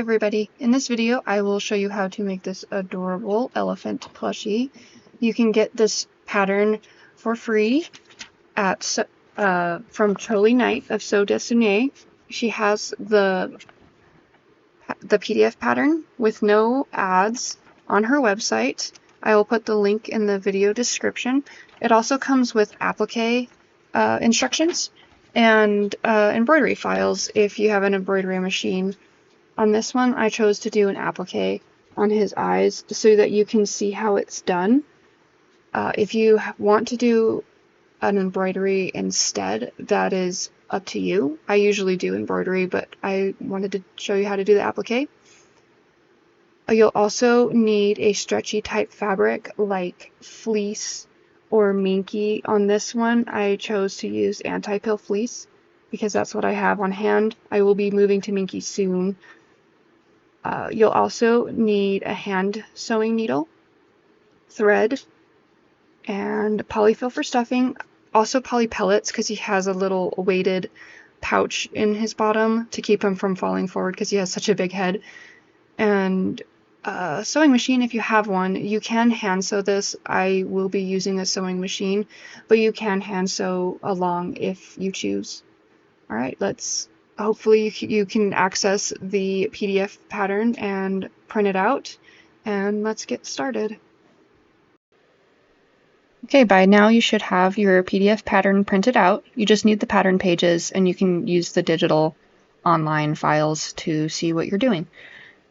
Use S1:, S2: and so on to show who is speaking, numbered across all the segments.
S1: everybody! In this video I will show you how to make this adorable elephant plushie. You can get this pattern for free at from Choly Knight of So Desune. She has the PDF pattern with no ads on her website. I will put the link in the video description. It also comes with applique instructions and embroidery files if you have an embroidery machine. On this one, I chose to do an applique on his eyes so that you can see how it's done. If you want to do an embroidery instead, that is up to you. I usually do embroidery, but I wanted to show you how to do the applique. You'll also need a stretchy type fabric like fleece or minky. On this one, I chose to use anti-pill fleece because that's what I have on hand. I will be moving to minky soon. You'll also need a hand sewing needle, thread, and polyfill for stuffing. Also poly pellets because he has a little weighted pouch in his bottom to keep him from falling forward because he has such a big head. And a sewing machine if you have one. You can hand sew this. I will be using a sewing machine, but you can hand sew along if you choose. Alright, hopefully you can access the PDF pattern and print it out, and let's get started. Okay, by now you should have your PDF pattern printed out. You just need the pattern pages, and you can use the digital online files to see what you're doing.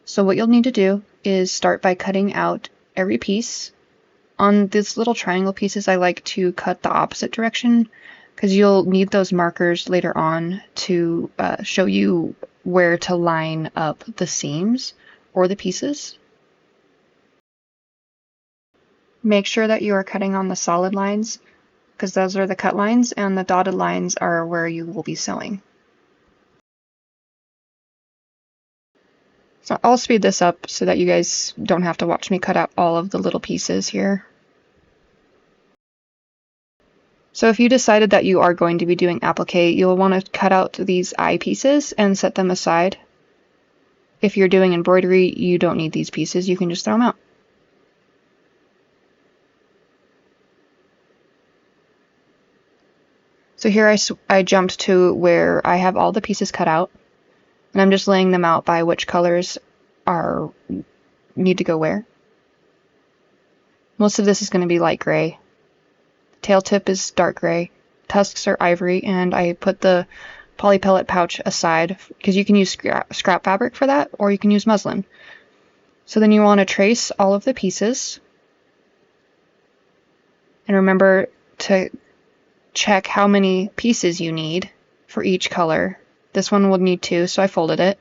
S1: So what you'll need to do is start by cutting out every piece. On these little triangle pieces, I like to cut the opposite direction because you'll need those markers later on to show you where to line up the seams or the pieces. Make sure that you are cutting on the solid lines because those are the cut lines, and the dotted lines are where you will be sewing. So I'll speed this up so that you guys don't have to watch me cut out all of the little pieces here. So if you decided that you are going to be doing applique, you'll want to cut out these eye pieces and set them aside. If you're doing embroidery, you don't need these pieces, you can just throw them out. So here I jumped to where I have all the pieces cut out, and I'm just laying them out by which colors need to go where. Most of this is going to be light gray. Tail tip is dark gray, tusks are ivory, and I put the poly pellet pouch aside because you can use scrap fabric for that, or you can use muslin. So then you want to trace all of the pieces, and remember to check how many pieces you need for each color. This one will need 2, so I folded it.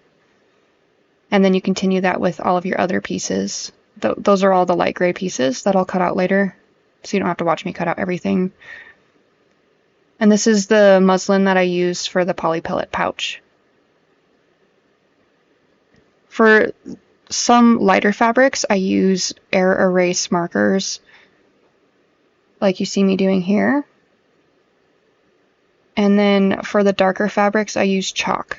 S1: And then you continue that with all of your other pieces. Those are all the light gray pieces that I'll cut out later, so you don't have to watch me cut out everything. And this is the muslin that I use for the poly pellet pouch. For some lighter fabrics, I use air erase markers, like you see me doing here. And then for the darker fabrics, I use chalk.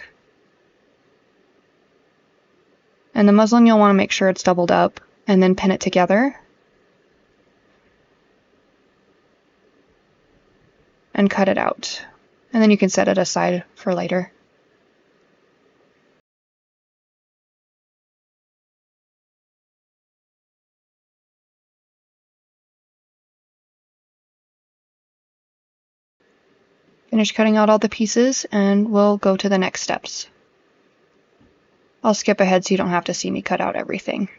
S1: And the muslin, you'll want to make sure it's doubled up, and then pin it together. And cut it out. And then you can set it aside for later. Finish cutting out all the pieces, and we'll go to the next steps. I'll skip ahead so you don't have to see me cut out everything.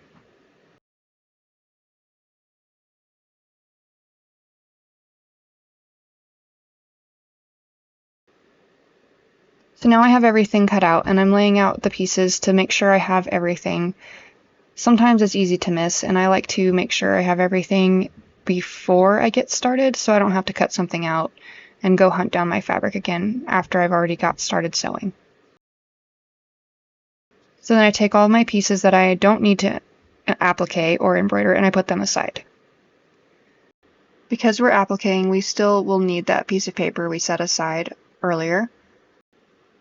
S1: So now I have everything cut out, and I'm laying out the pieces to make sure I have everything. Sometimes it's easy to miss, and I like to make sure I have everything before I get started so I don't have to cut something out and go hunt down my fabric again after I've already got started sewing. So then I take all my pieces that I don't need to applique or embroider, and I put them aside. Because we're appliquing, we still will need that piece of paper we set aside earlier.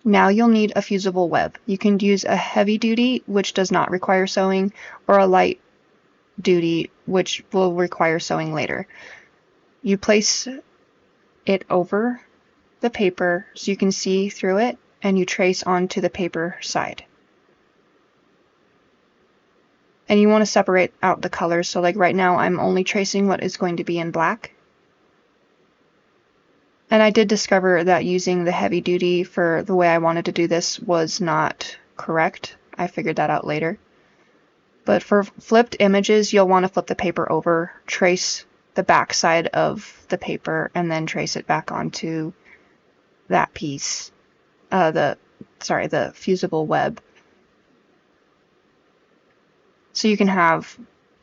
S1: Now you'll need a fusible web. You can use a heavy duty, which does not require sewing, or a light duty, which will require sewing later. You place it over the paper so you can see through it, and you trace onto the paper side. And you want to separate out the colors, so like right now I'm only tracing what is going to be in black. And I did discover that using the heavy duty for the way I wanted to do this was not correct. I figured that out later. But for flipped images, you'll want to flip the paper over, trace the back side of the paper, and then trace it back onto that piece, the fusible web. So you can have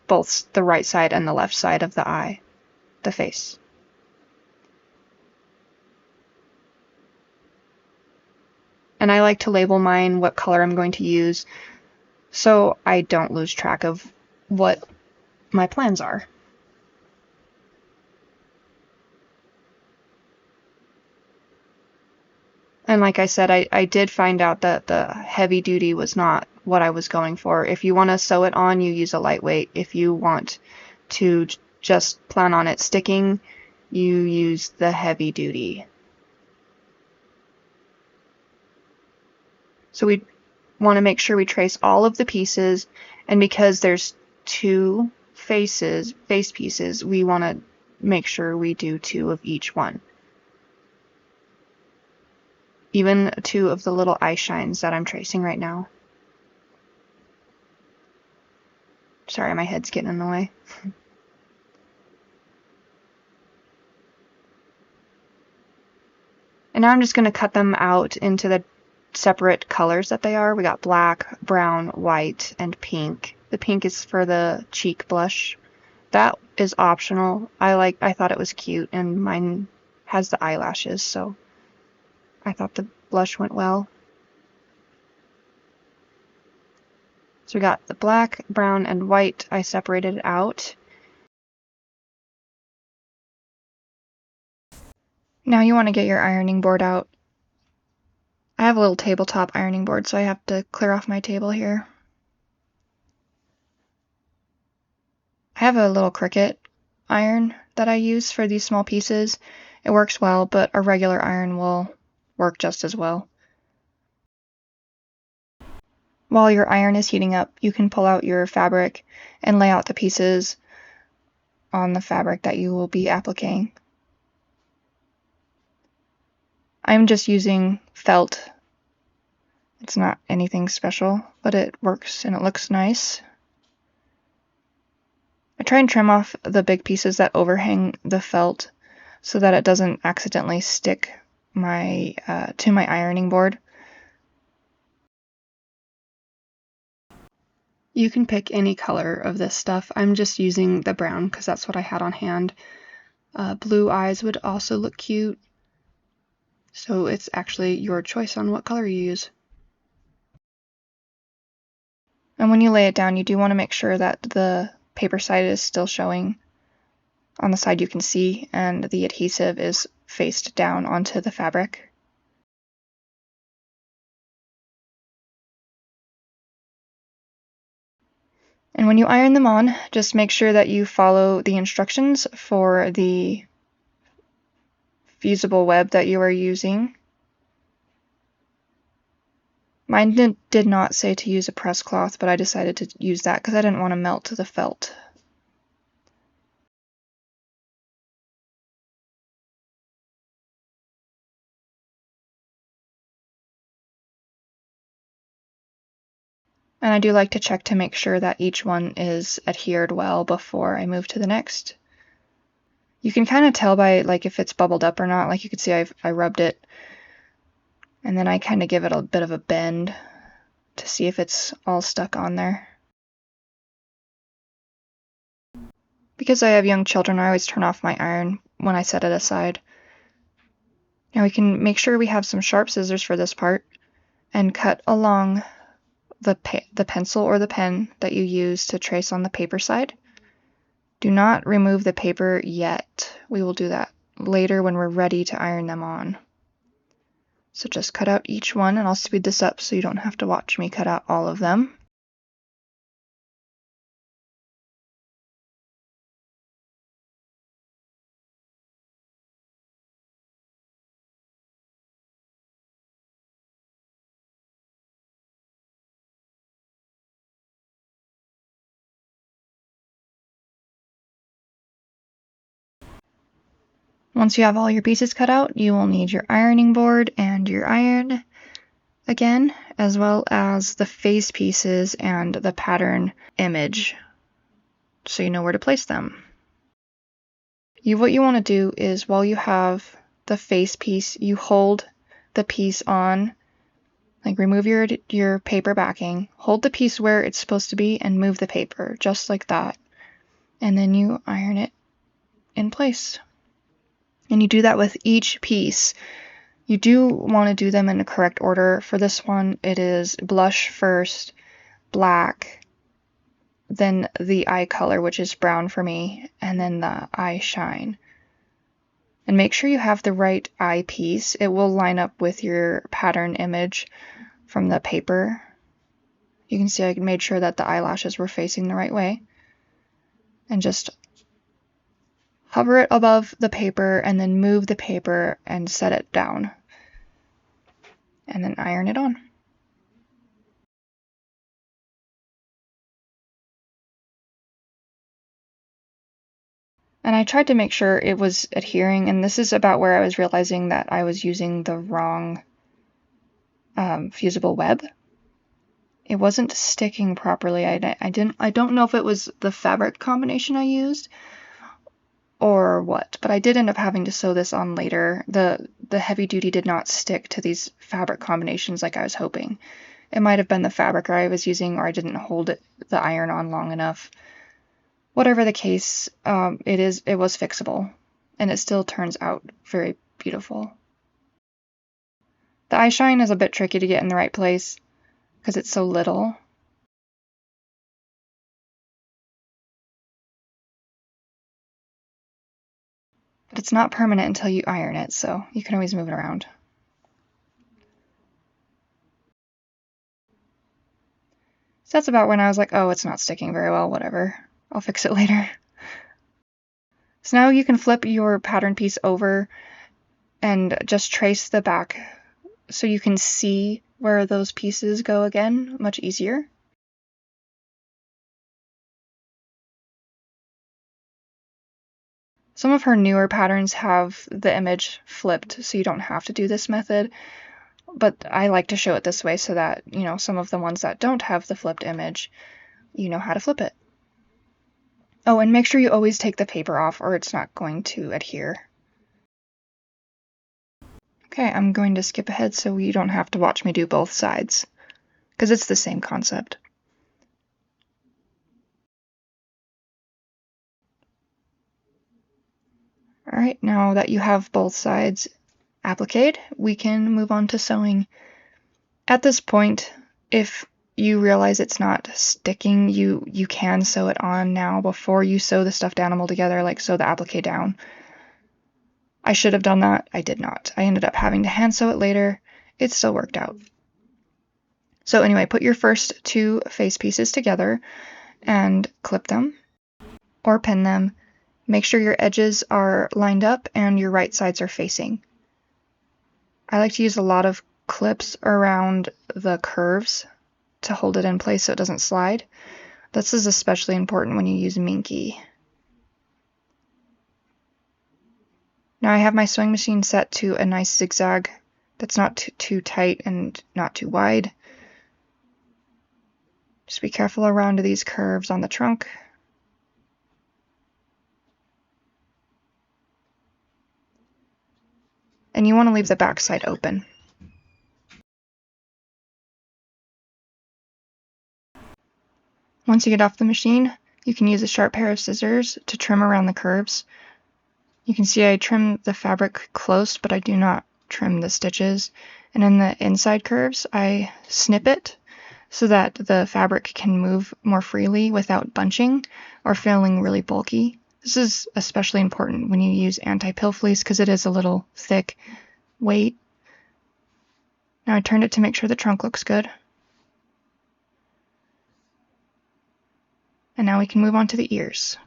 S1: both the right side and the left side of the eye, the face. And I like to label mine what color I'm going to use so I don't lose track of what my plans are. And like I said, I did find out that the heavy duty was not what I was going for. If you want to sew it on, you use a lightweight. If you want to just plan on it sticking, you use the heavy duty. So we want to make sure we trace all of the pieces, and because there's two face pieces, we want to make sure we do 2 of each one. Even 2 of the little eye shines that I'm tracing right now. Sorry, my head's getting in the way. And now I'm just going to cut them out into the separate colors that they are. We got black, brown, white, and pink. The pink is for the cheek blush. That is optional. I thought it was cute, and mine has the eyelashes, so I thought the blush went well. So we got the black, brown, and white. I separated out. Now you want to get your ironing board out. I have a little tabletop ironing board, so I have to clear off my table here. I have a little Cricut iron that I use for these small pieces. It works well, but a regular iron will work just as well. While your iron is heating up, you can pull out your fabric and lay out the pieces on the fabric that you will be appliquing. I'm just using felt. It's not anything special, but it works and it looks nice. I try and trim off the big pieces that overhang the felt so that it doesn't accidentally stick to my ironing board. You can pick any color of this stuff. I'm just using the brown because that's what I had on hand. Blue eyes would also look cute. So it's actually your choice on what color you use. And when you lay it down, you do want to make sure that the paper side is still showing on the side you can see, and the adhesive is faced down onto the fabric. And when you iron them on, just make sure that you follow the instructions for the fusible web that you are using. Mine did not say to use a press cloth, but I decided to use that because I didn't want to melt the felt. And I do like to check to make sure that each one is adhered well before I move to the next. You can kind of tell by like if it's bubbled up or not. Like you can see I rubbed it, and then I kind of give it a bit of a bend to see if it's all stuck on there. Because I have young children, I always turn off my iron when I set it aside. Now we can make sure we have some sharp scissors for this part and cut along the pencil or the pen that you use to trace on the paper side. Do not remove the paper yet. We will do that later when we're ready to iron them on. So just cut out each one, and I'll speed this up so you don't have to watch me cut out all of them. Once you have all your pieces cut out, you will need your ironing board and your iron again, as well as the face pieces and the pattern image, so you know where to place them. What you want to do is, while you have the face piece, you hold the piece on, like remove your paper backing, hold the piece where it's supposed to be, and move the paper, just like that. And then you iron it in place. And you do that with each piece. You do want to do them in the correct order. For this one, it is blush first, black, then the eye color, which is brown for me, and then the eye shine. And make sure you have the right eye piece. It will line up with your pattern image from the paper. You can see I made sure that the eyelashes were facing the right way. And just hover it above the paper and then move the paper and set it down. And then iron it on. And I tried to make sure it was adhering, and this is about where I was realizing that I was using the wrong fusible web. It wasn't sticking properly. I don't know if it was the fabric combination I used or what, but I did end up having to sew this on later. The heavy duty did not stick to these fabric combinations like I was hoping. It might have been the fabric I was using, or I didn't hold the iron on long enough. Whatever the case, it was fixable, and it still turns out very beautiful. The eye shine is a bit tricky to get in the right place because it's so little. But it's not permanent until you iron it, so you can always move it around. So that's about when I was like, oh, it's not sticking very well, whatever. I'll fix it later. So now you can flip your pattern piece over and just trace the back so you can see where those pieces go again, much easier. Some of her newer patterns have the image flipped, so you don't have to do this method, but I like to show it this way so that, some of the ones that don't have the flipped image, you know how to flip it. Oh, and make sure you always take the paper off or it's not going to adhere. Okay, I'm going to skip ahead so you don't have to watch me do both sides, because it's the same concept. Alright, now that you have both sides appliqued, we can move on to sewing. At this point, if you realize it's not sticking, you can sew it on now before you sew the stuffed animal together, like sew the applique down. I should have done that. I did not. I ended up having to hand sew it later. It still worked out. So anyway, put your first two face pieces together and clip them or pin them. Make sure your edges are lined up and your right sides are facing. I like to use a lot of clips around the curves to hold it in place so it doesn't slide. This is especially important when you use minky. Now I have my sewing machine set to a nice zigzag that's not too tight and not too wide. Just be careful around these curves on the trunk. And you want to leave the back side open. Once you get off the machine, you can use a sharp pair of scissors to trim around the curves. You can see I trim the fabric close, but I do not trim the stitches. And in the inside curves, I snip it so that the fabric can move more freely without bunching or feeling really bulky. This is especially important when you use anti-pill fleece because it is a little thick weight. Now I turned it to make sure the trunk looks good. And now we can move on to the ears.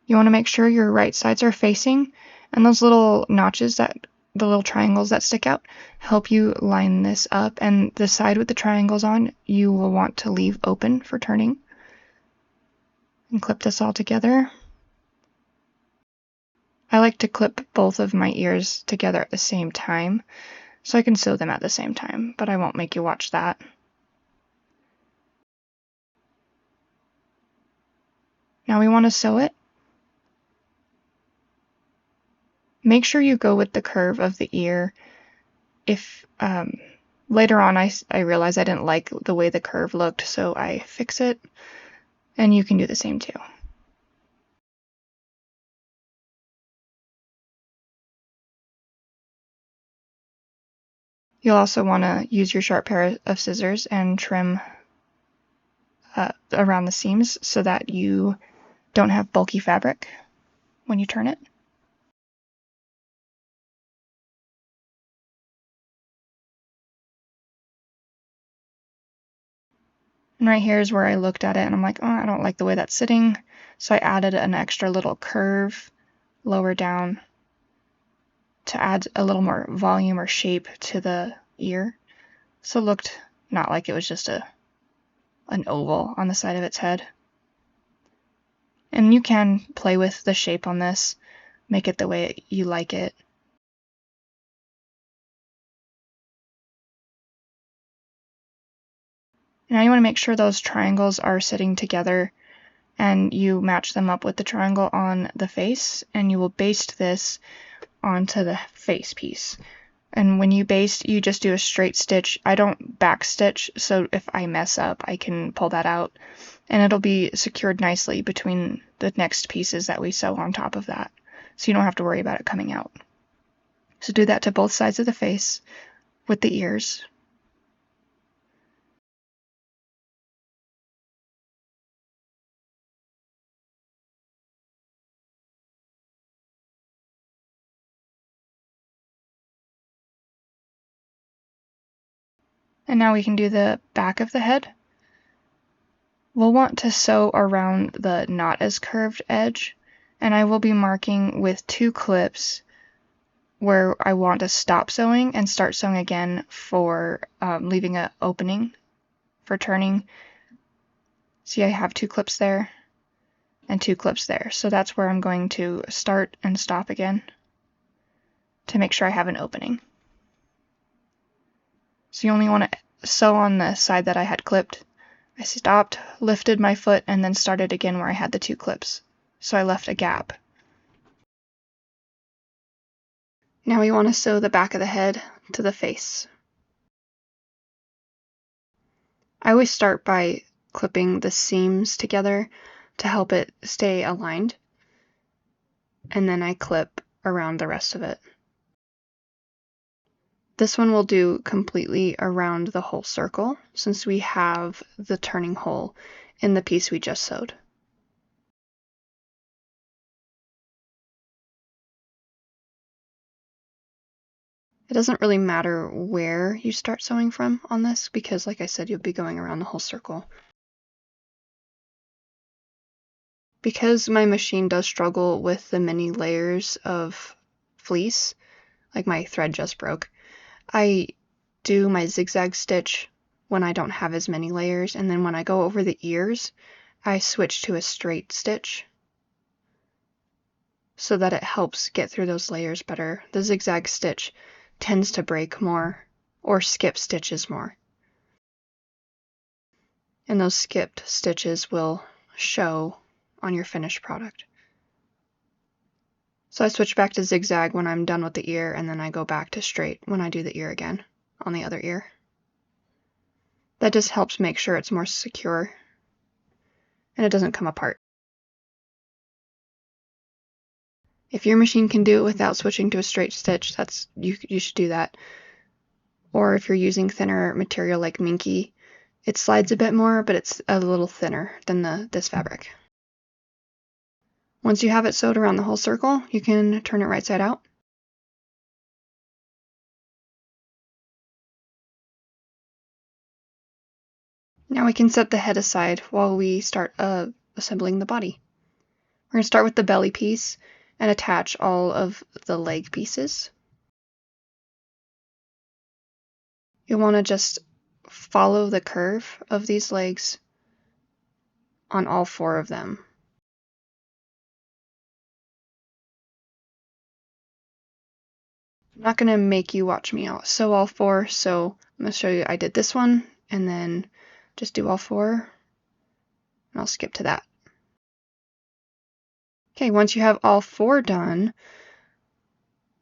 S1: You want to make sure your right sides are facing, and those little notches, the little triangles that stick out, help you line this up. And the side with the triangles on, you will want to leave open for turning. And clip this all together. I like to clip both of my ears together at the same time, so I can sew them at the same time, but I won't make you watch that. Now we want to sew it. Make sure you go with the curve of the ear. If later on I realized I didn't like the way the curve looked, so I fix it, and you can do the same too. You'll also want to use your sharp pair of scissors and trim around the seams so that you don't have bulky fabric when you turn it. And right here is where I looked at it and I'm like, oh, I don't like the way that's sitting. So I added an extra little curve lower down to add a little more volume or shape to the ear. So it looked not like it was just an oval on the side of its head. And you can play with the shape on this, make it the way you like it. Now you want to make sure those triangles are sitting together and you match them up with the triangle on the face, and you will baste this onto the face piece. And when you baste, you just do a straight stitch. I don't back stitch, so if I mess up, I can pull that out, and it'll be secured nicely between the next pieces that we sew on top of that, so you don't have to worry about it coming out. So do that to both sides of the face with the ears. And now we can do the back of the head. We'll want to sew around the not as curved edge, and I will be marking with 2 clips where I want to stop sewing and start sewing again for leaving an opening for turning. See, I have 2 clips there and 2 clips there, so that's where I'm going to start and stop again to make sure I have an opening. So you only want to sew on the side that I had clipped. I stopped, lifted my foot, and then started again where I had the 2 clips. So I left a gap. Now we want to sew the back of the head to the face. I always start by clipping the seams together to help it stay aligned, and then I clip around the rest of it. This one will do completely around the whole circle, since we have the turning hole in the piece we just sewed. It doesn't really matter where you start sewing from on this, because like I said, you'll be going around the whole circle. Because my machine does struggle with the many layers of fleece, like my thread just broke, I do my zigzag stitch when I don't have as many layers, and then when I go over the ears, I switch to a straight stitch so that it helps get through those layers better. The zigzag stitch tends to break more or skip stitches more, and those skipped stitches will show on your finished product. So I switch back to zigzag when I'm done with the ear, and then I go back to straight when I do the ear again on the other ear. That just helps make sure it's more secure and it doesn't come apart. If your machine can do it without switching to a straight stitch, you should do that. Or if you're using thinner material like Minky, it slides a bit more, but it's a little thinner than this fabric. Once you have it sewed around the whole circle, you can turn it right side out. Now we can set the head aside while we start assembling the body. We're going to start with the belly piece and attach all of the leg pieces. You'll want to just follow the curve of these legs on all 4 of them. I'm not going to make you watch me sew all 4, so I'm going to show you I did this one and then just do all 4, and I'll skip to that. Okay, once you have all 4 done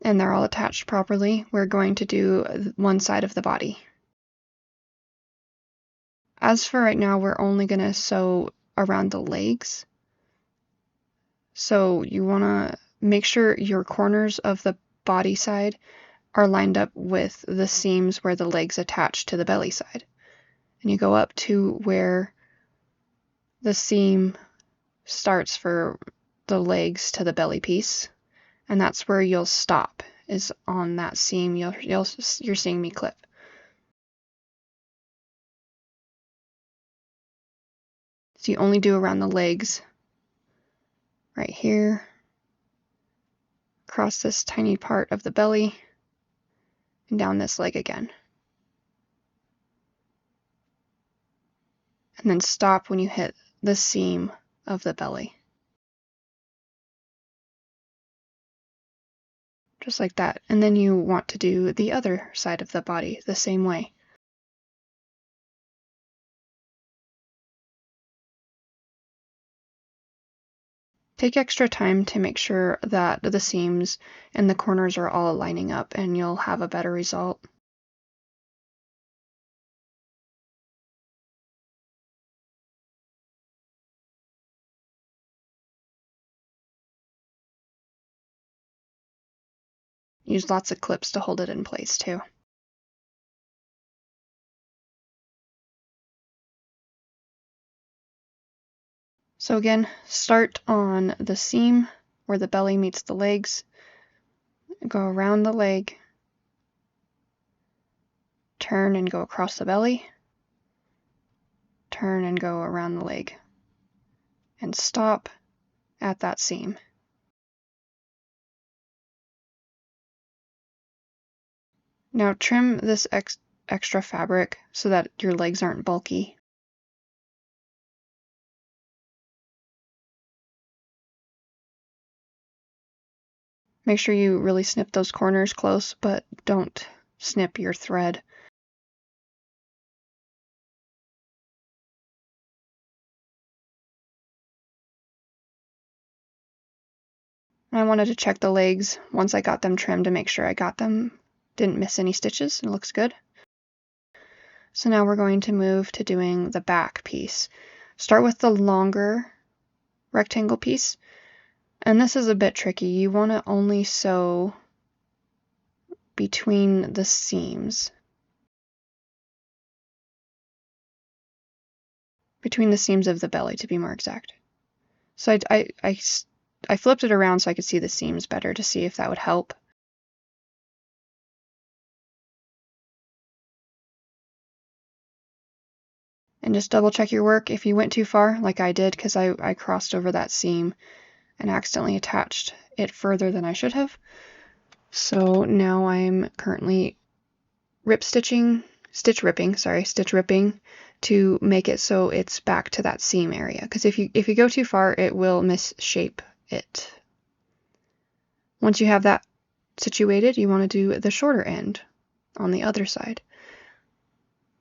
S1: and they're all attached properly, we're going to do one side of the body. As for right now, we're only going to sew around the legs. So you want to make sure your corners of the body side are lined up with the seams where the legs attach to the belly side. And you go up to where the seam starts for the legs to the belly piece, and that's where you'll stop, is on that seam you're seeing me clip. So you only do around the legs right here, across this tiny part of the belly, and down this leg again. And then stop when you hit the seam of the belly. Just like that. And then you want to do the other side of the body the same way. Take extra time to make sure that the seams and the corners are all lining up, and you'll have a better result. Use lots of clips to hold it in place too. So again, start on the seam where the belly meets the legs, go around the leg, turn and go across the belly, turn and go around the leg, and stop at that seam. Now trim this extra fabric so that your legs aren't bulky. Make sure you really snip those corners close, but don't snip your thread. I wanted to check the legs once I got them trimmed to make sure I got them, didn't miss any stitches, and it looks good. So now we're going to move to doing the back piece. Start with the longer rectangle piece, and this is a bit tricky. You want to only sew between the seams. Between the seams of the belly, to be more exact. So I flipped it around so I could see the seams better to see if that would help. And just double check your work if you went too far, like I did, because I crossed over that seam and accidentally attached it further than I should have. So now I'm currently stitch ripping to make it so it's back to that seam area. Because if you go too far, it will misshape it. Once you have that situated, you want to do the shorter end on the other side.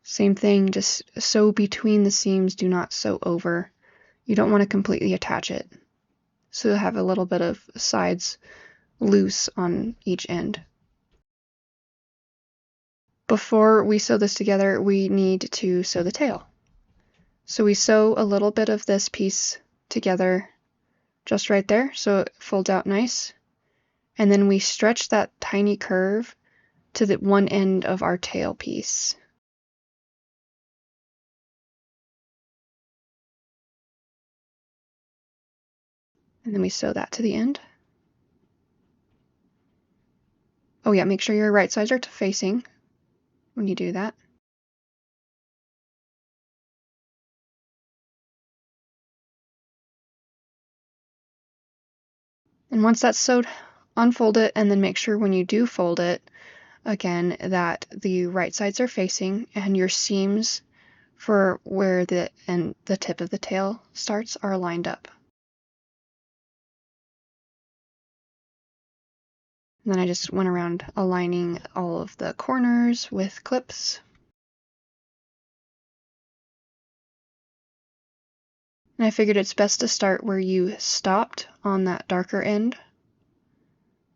S1: Same thing, just sew between the seams, do not sew over. You don't want to completely attach it. So you'll have a little bit of sides loose on each end. Before we sew this together, we need to sew the tail. So we sew a little bit of this piece together just right there, so it folds out nice. And then we stretch that tiny curve to the one end of our tail piece. And then we sew that to the end. Oh yeah, make sure your right sides are facing when you do that. And once that's sewed, unfold it, and then make sure when you do fold it, again, that the right sides are facing and your seams for where the tip of the tail starts are lined up. And then I just went around aligning all of the corners with clips. And I figured it's best to start where you stopped on that darker end.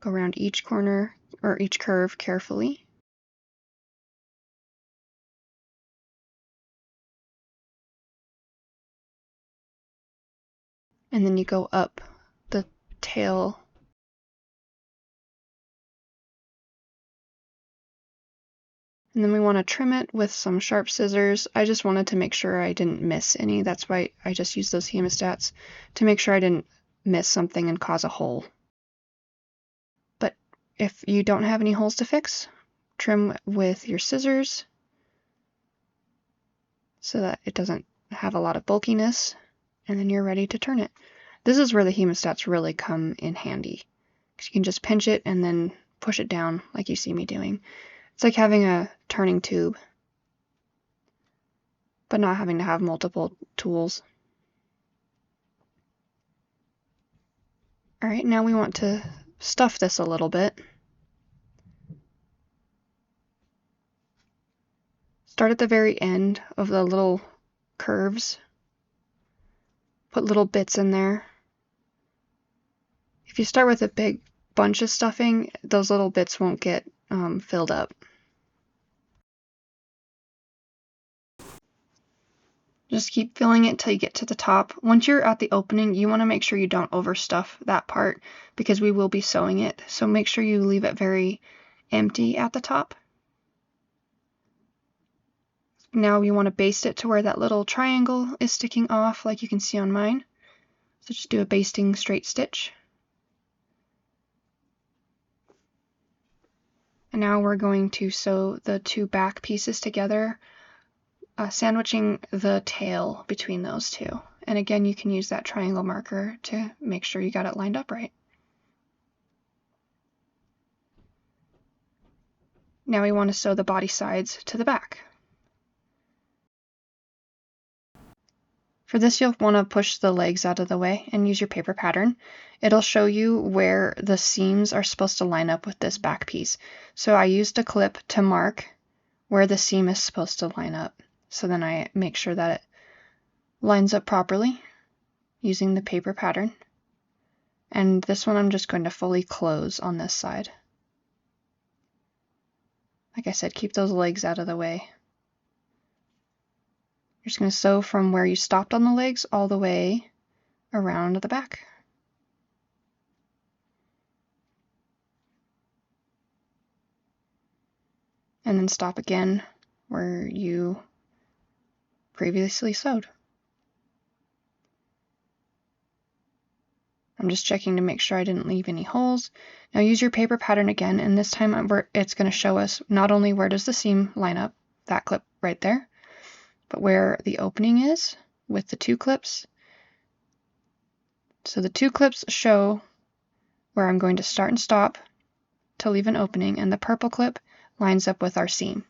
S1: Go around each corner or each curve carefully. And then you go up the tail. And then we want to trim it with some sharp scissors. I just wanted to make sure I didn't miss any. That's why I just used those hemostats to make sure I didn't miss something and cause a hole. But if you don't have any holes to fix, trim with your scissors so that it doesn't have a lot of bulkiness, and then you're ready to turn it. This is where the hemostats really come in handy, because you can just pinch it and then push it down like you see me doing. It's like having a turning tube, but not having to have multiple tools. All right, now we want to stuff this a little bit. Start at the very end of the little curves. Put little bits in there. If you start with a big bunch of stuffing, those little bits won't get filled up. Just keep filling it till you get to the top. Once you're at the opening, you want to make sure you don't overstuff that part because we will be sewing it. So make sure you leave it very empty at the top. Now you want to baste it to where that little triangle is sticking off like you can see on mine. So just do a basting straight stitch. And now we're going to sew the two back pieces together, sandwiching the tail between those two. And again, you can use that triangle marker to make sure you got it lined up right. Now we want to sew the body sides to the back. For this, you'll want to push the legs out of the way and use your paper pattern. It'll show you where the seams are supposed to line up with this back piece. So I used a clip to mark where the seam is supposed to line up. So then I make sure that it lines up properly using the paper pattern. And this one I'm just going to fully close on this side. Like I said, keep those legs out of the way. You're just going to sew from where you stopped on the legs all the way around the back. And then stop again where you previously sewed. I'm just checking to make sure I didn't leave any holes. Now use your paper pattern again, and this time it's going to show us not only where does the seam line up, that clip right there, but where the opening is with the two clips. So the two clips show where I'm going to start and stop to leave an opening, and the purple clip lines up with our seam.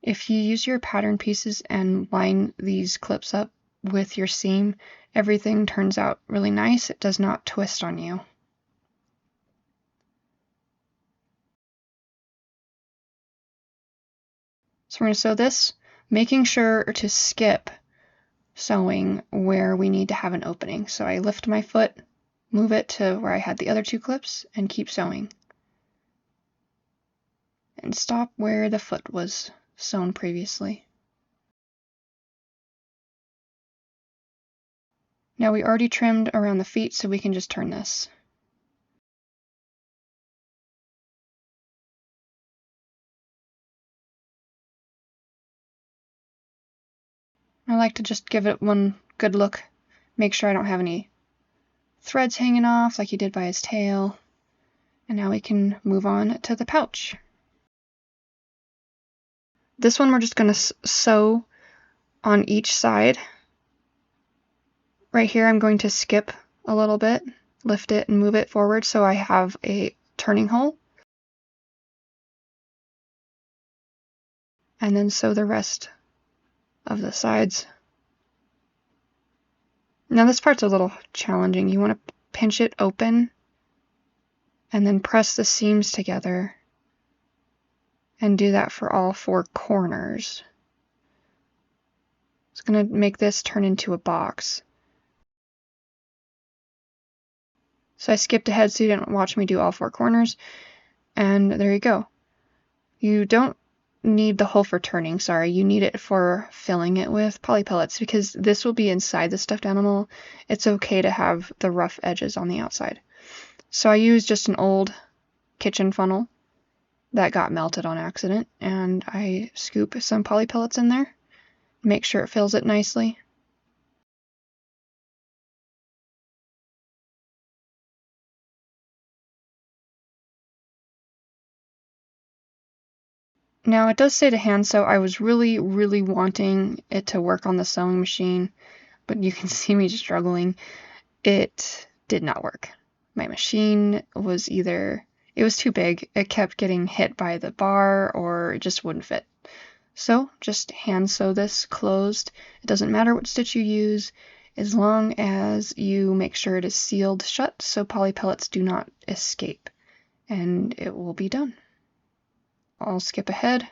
S1: If you use your pattern pieces and line these clips up with your seam, everything turns out really nice. It does not twist on you. So we're going to sew this, making sure to skip sewing where we need to have an opening. So I lift my foot, move it to where I had the other two clips, and keep sewing. And stop where the foot was sewn previously. Now we already trimmed around the feet, so we can just turn this. I like to just give it one good look, make sure I don't have any threads hanging off like he did by his tail. And now we can move on to the pouch. This one we're just going to sew on each side. Right here I'm going to skip a little bit, lift it and move it forward so I have a turning hole. And then sew the rest of the sides. Now this part's a little challenging. You want to pinch it open and then press the seams together and do that for all 4 corners. It's going to make this turn into a box. So I skipped ahead so you didn't watch me do all 4 corners, and there you go. You don't need the hole for turning, sorry, you need it for filling it with poly pellets because this will be inside the stuffed animal. It's okay to have the rough edges on the outside. So I used just an old kitchen funnel that got melted on accident, and I scoop some poly pellets in there, make sure it fills it nicely. Now it does say to hand sew. I was really wanting it to work on the sewing machine, but you can see me struggling. It did not work. My machine was it was too big, it kept getting hit by the bar, or it just wouldn't fit. So just hand sew this closed. It doesn't matter what stitch you use, as long as you make sure it is sealed shut so poly pellets do not escape, and it will be done. I'll skip ahead.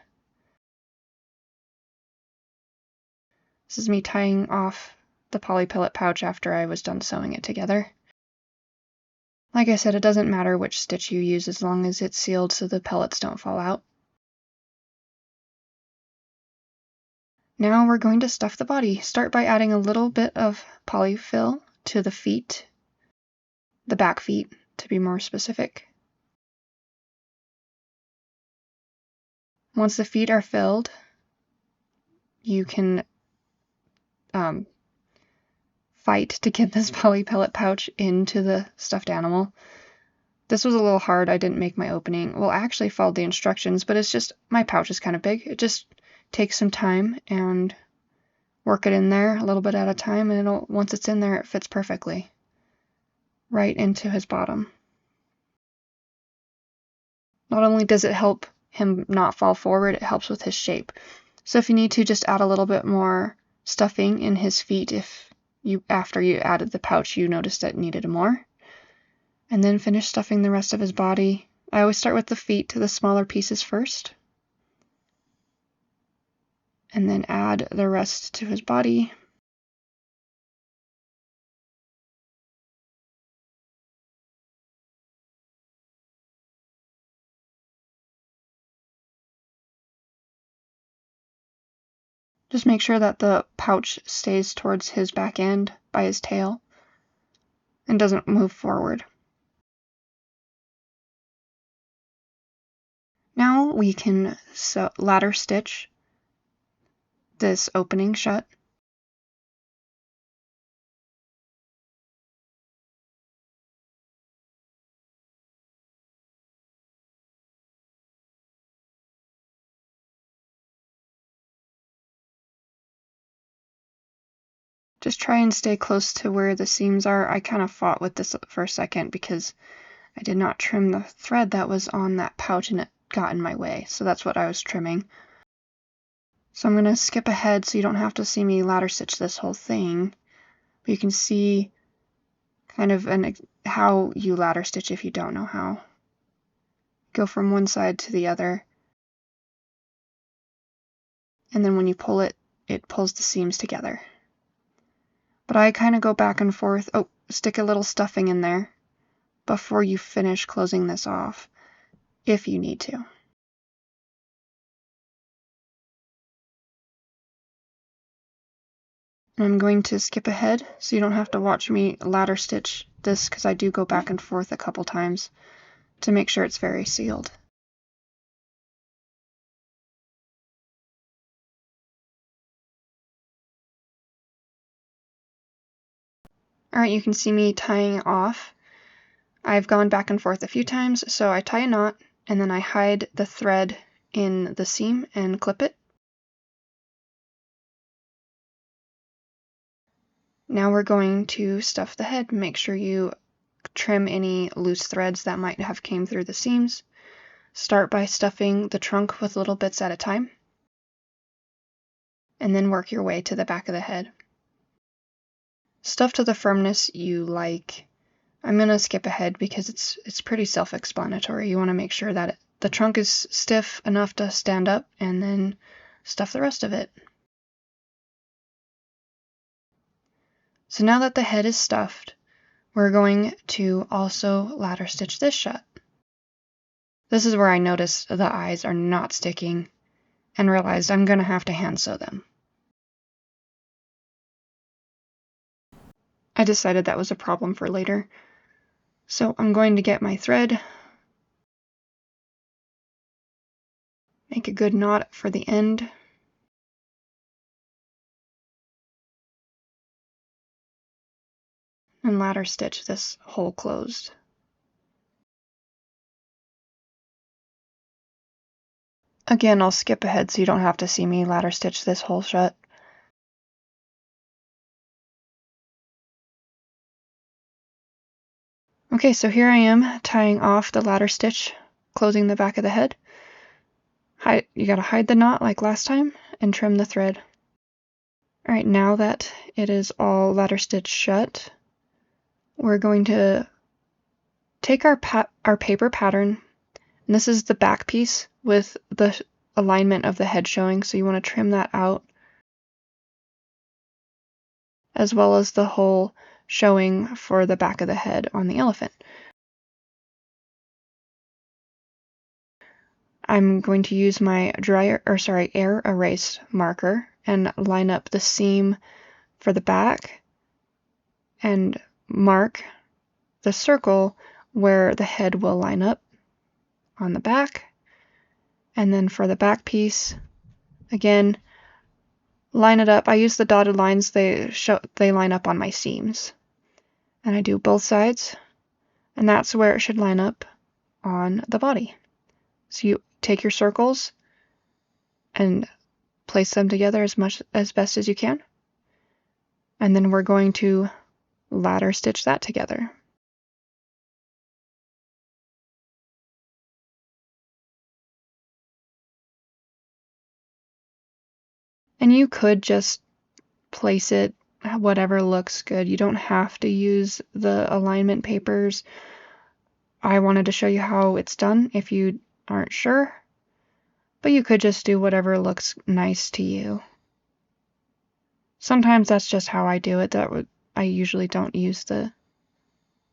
S1: This is me tying off the poly pellet pouch after I was done sewing it together. Like I said, it doesn't matter which stitch you use as long as it's sealed so the pellets don't fall out. Now we're going to stuff the body. Start by adding a little bit of polyfill to the feet, the back feet to be more specific. Once the feet are filled, you can fight to get this poly pellet pouch into the stuffed animal. This was a little hard. I didn't make my opening. Well, I actually followed the instructions, but it's just, my pouch is kind of big. It just takes some time and work it in there a little bit at a time, and once it's in there, it fits perfectly right into his bottom. Not only does it help him not fall forward, it helps with his shape. So if you need to, just add a little bit more stuffing in his feet if after you added the pouch you noticed that it needed more. And then finish stuffing the rest of his body. I always start with the feet to the smaller pieces first, and then add the rest to his body. Just make sure that the pouch stays towards his back end by his tail and doesn't move forward. Now we can ladder stitch this opening shut. Just try and stay close to where the seams are. I kind of fought with this for a second because I did not trim the thread that was on that pouch and it got in my way. So that's what I was trimming. So I'm going to skip ahead so you don't have to see me ladder stitch this whole thing. But you can see kind of how you ladder stitch if you don't know how. Go from one side to the other. And then when you pull it, it pulls the seams together. But I kind of go back and forth. Oh, stick a little stuffing in there before you finish closing this off, if you need to. And I'm going to skip ahead so you don't have to watch me ladder stitch this because I do go back and forth a couple times to make sure it's very sealed. Alright, you can see me tying off. I've gone back and forth a few times, so I tie a knot, and then I hide the thread in the seam and clip it. Now we're going to stuff the head. Make sure you trim any loose threads that might have came through the seams. Start by stuffing the trunk with little bits at a time, and then work your way to the back of the head. Stuff to the firmness you like. I'm going to skip ahead because it's pretty self-explanatory. You want to make sure that the trunk is stiff enough to stand up, and then stuff the rest of it. So now that the head is stuffed, we're going to also ladder stitch this shut. This is where I noticed the eyes are not sticking and realized I'm going to have to hand sew them. I decided that was a problem for later. So I'm going to get my thread, make a good knot for the end, and ladder stitch this hole closed. Again, I'll skip ahead so you don't have to see me ladder stitch this hole shut. Okay, so here I am tying off the ladder stitch, closing the back of the head. You gotta hide the knot like last time and trim the thread. Alright, now that it is all ladder stitched shut, we're going to take our paper pattern, and this is the back piece with the alignment of the head showing, so you want to trim that out, as well as the hole showing for the back of the head on the elephant. I'm going to use my air erase marker and line up the seam for the back and mark the circle where the head will line up on the back. And then for the back piece, again, line it up. I use the dotted lines, they line up on my seams. And I do both sides, and that's where it should line up on the body. So you take your circles and place them together as best as you can. And then we're going to ladder stitch that together. And you could just place it whatever looks good. You don't have to use the alignment papers. I wanted to show you how it's done if you aren't sure, but you could just do whatever looks nice to you. Sometimes that's just how I do it. I usually don't use the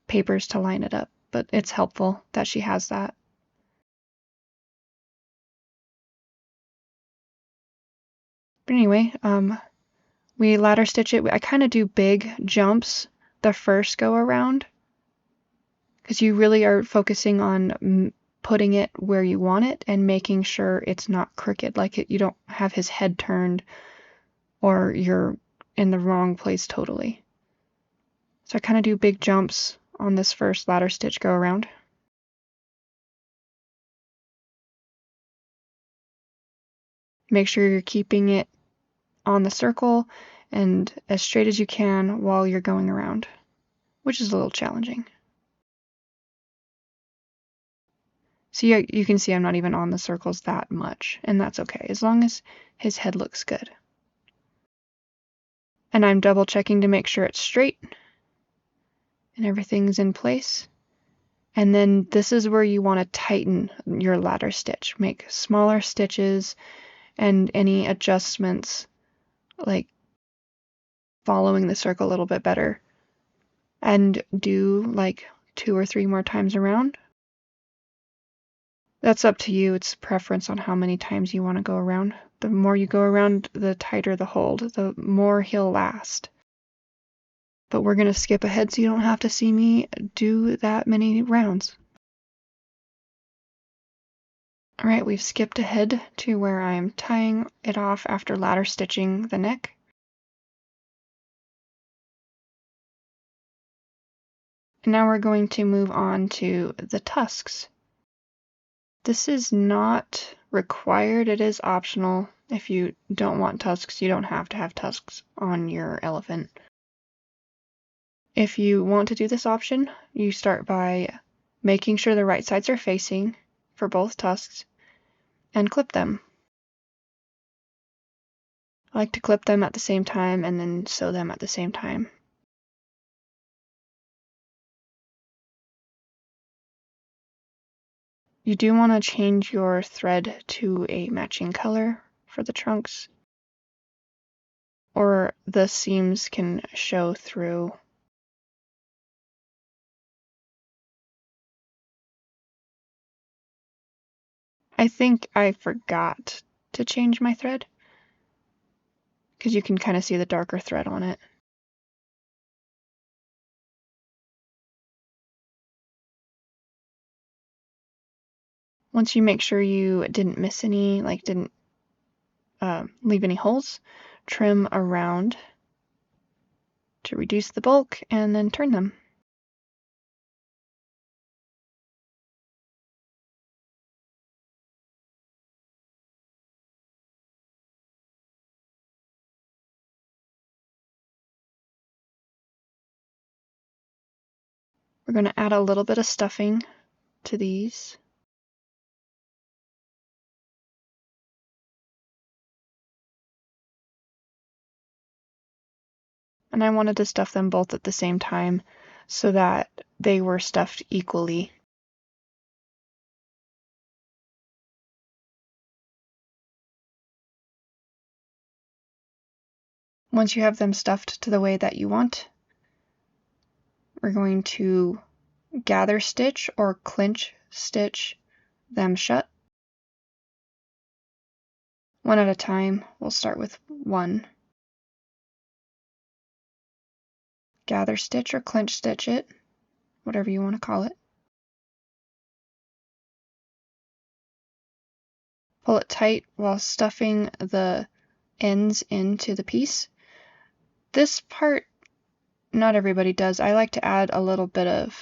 S1: papers to line it up, but it's helpful that she has that. But anyway, we ladder stitch it. I kind of do big jumps the first go around, because you really are focusing on putting it where you want it and making sure it's not crooked, like you don't have his head turned or you're in the wrong place totally. So I kind of do big jumps on this first ladder stitch go around. Make sure you're keeping it on the circle and as straight as you can while you're going around, which is a little challenging. So you can see I'm not even on the circles that much, and that's okay, as long as his head looks good. And I'm double checking to make sure it's straight and everything's in place. And then this is where you want to tighten your ladder stitch. Make smaller stitches and any adjustments, like following the circle a little bit better. And do like 2 or 3 more times around. That's up to you. It's preference on how many times you want to go around. The more you go around, the tighter the hold, the more he'll last. But we're going to skip ahead so you don't have to see me do that many rounds. Alright, we've skipped ahead to where I'm tying it off after ladder stitching the neck. And now we're going to move on to the tusks. This is not required, it is optional. If you don't want tusks, you don't have to have tusks on your elephant. If you want to do this option, you start by making sure the right sides are facing for both tusks and clip them. I like to clip them at the same time and then sew them at the same time. You do want to change your thread to a matching color for the trunks, or the seams can show through. I think I forgot to change my thread, because you can kind of see the darker thread on it. Once you make sure you didn't miss any, like didn't leave any holes, trim around to reduce the bulk and then turn them. We're going to add a little bit of stuffing to these. And I wanted to stuff them both at the same time so that they were stuffed equally. Once you have them stuffed to the way that you want, we're going to gather stitch or clinch stitch them shut. One at a time. We'll start with one. Gather stitch or clinch stitch it, whatever you want to call it. Pull it tight while stuffing the ends into the piece. This part, not everybody does. I like to add a little bit of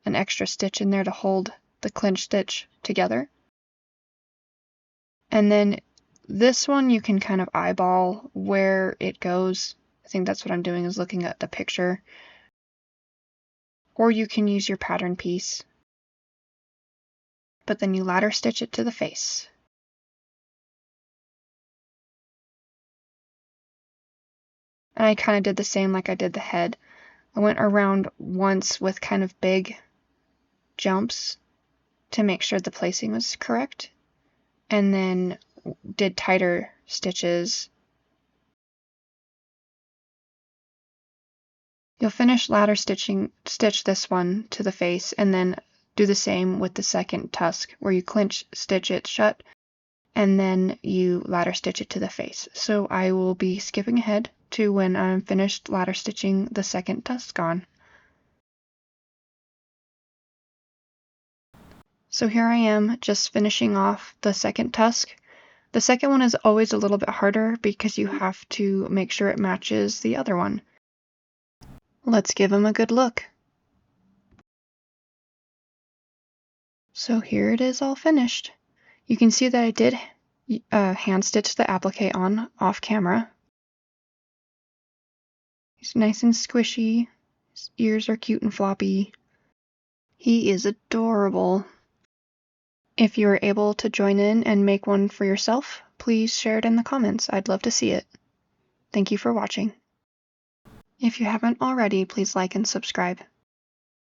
S1: an extra stitch in there to hold the clinch stitch together. And then this one you can kind of eyeball where it goes. I think that's what I'm doing, is looking at the picture. Or you can use your pattern piece. But then you ladder stitch it to the face. And I kind of did the same like I did the head. I went around once with kind of big jumps to make sure the placing was correct, and then did tighter stitches. You'll finish ladder stitch this one to the face, and then do the same with the second tusk, where you clinch stitch it shut, and then you ladder stitch it to the face. So I will be skipping ahead to when I'm finished ladder stitching the second tusk on. So here I am, just finishing off the second tusk. The second one is always a little bit harder because you have to make sure it matches the other one. Let's give them a good look. So here it is all finished. You can see that I did hand stitch the applique on off camera. He's nice and squishy. His ears are cute and floppy. He is adorable. If you are able to join in and make one for yourself, please share it in the comments. I'd love to see it. Thank you for watching. If you haven't already, please like and subscribe.